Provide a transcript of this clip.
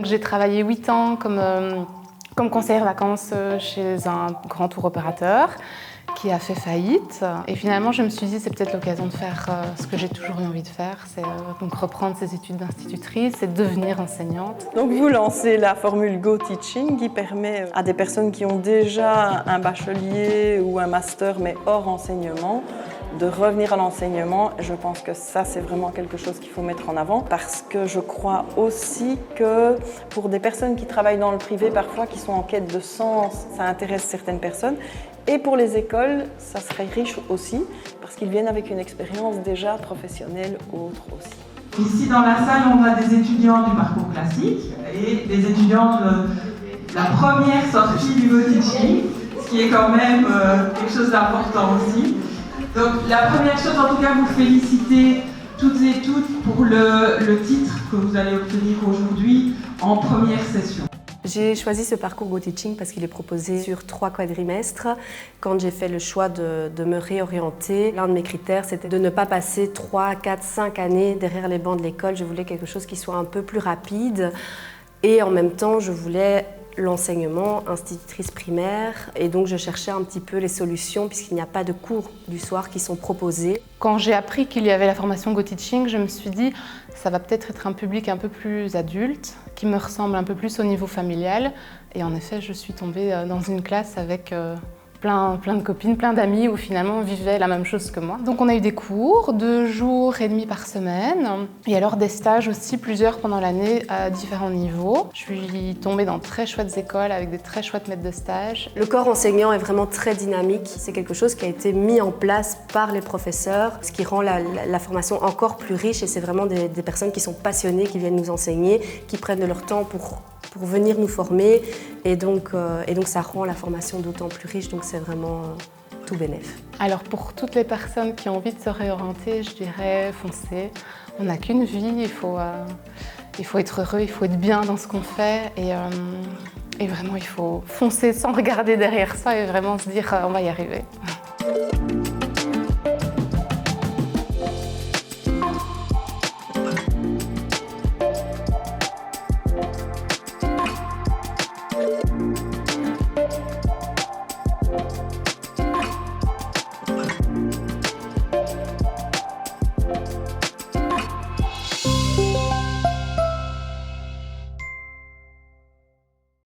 J'ai travaillé 8 ans comme conseillère vacances chez un grand tour opérateur qui a fait faillite. Et finalement, je me suis dit, c'est peut-être l'occasion de faire ce que j'ai toujours eu envie de faire, c'est donc reprendre ces études d'institutrice et devenir enseignante. Donc vous lancez la formule Go Teaching qui permet à des personnes qui ont déjà un bachelier ou un master mais hors enseignement de revenir à l'enseignement. Je pense que ça, c'est vraiment quelque chose qu'il faut mettre en avant parce que je crois aussi que pour des personnes qui travaillent dans le privé, parfois qui sont en quête de sens, ça intéresse certaines personnes. Et pour les écoles, ça serait riche aussi parce qu'ils viennent avec une expérience déjà professionnelle ou autre aussi. Ici dans la salle, on a des étudiants du parcours classique et des étudiants de la première sortie du Go Teaching, ce qui est quand même quelque chose d'important aussi. Donc la première chose, en tout cas, vous féliciter toutes et toutes pour le titre que vous allez obtenir aujourd'hui en première session. J'ai choisi ce parcours Go Teaching parce qu'il est proposé sur 3 quadrimestres. Quand j'ai fait le choix de me réorienter, l'un de mes critères, c'était de ne pas passer 3, 4, 5 années derrière les bancs de l'école. Je voulais quelque chose qui soit un peu plus rapide et en même temps, je voulais l'enseignement, institutrice primaire, et donc je cherchais un petit peu les solutions puisqu'il n'y a pas de cours du soir qui sont proposés. Quand j'ai appris qu'il y avait la formation Go Teaching, je me suis dit ça va peut-être être un public un peu plus adulte, qui me ressemble un peu plus au niveau familial. Et en effet, je suis tombée dans une classe avec plein de copines, plein d'amis où finalement on vivait la même chose que moi. Donc on a eu des cours, 2 jours et demi par semaine, et alors des stages aussi, plusieurs pendant l'année à différents niveaux. Je suis tombée dans de très chouettes écoles avec des très chouettes maîtres de stage. Le corps enseignant est vraiment très dynamique. C'est quelque chose qui a été mis en place par les professeurs, ce qui rend la formation encore plus riche, et c'est vraiment des personnes qui sont passionnées, qui viennent nous enseigner, qui prennent de leur temps pour venir nous former, et donc ça rend la formation d'autant plus riche, donc c'est vraiment tout bénef. Alors pour toutes les personnes qui ont envie de se réorienter, je dirais foncez. On n'a qu'une vie, il faut être heureux, il faut être bien dans ce qu'on fait, et vraiment il faut foncer sans regarder derrière soi et vraiment se dire on va y arriver.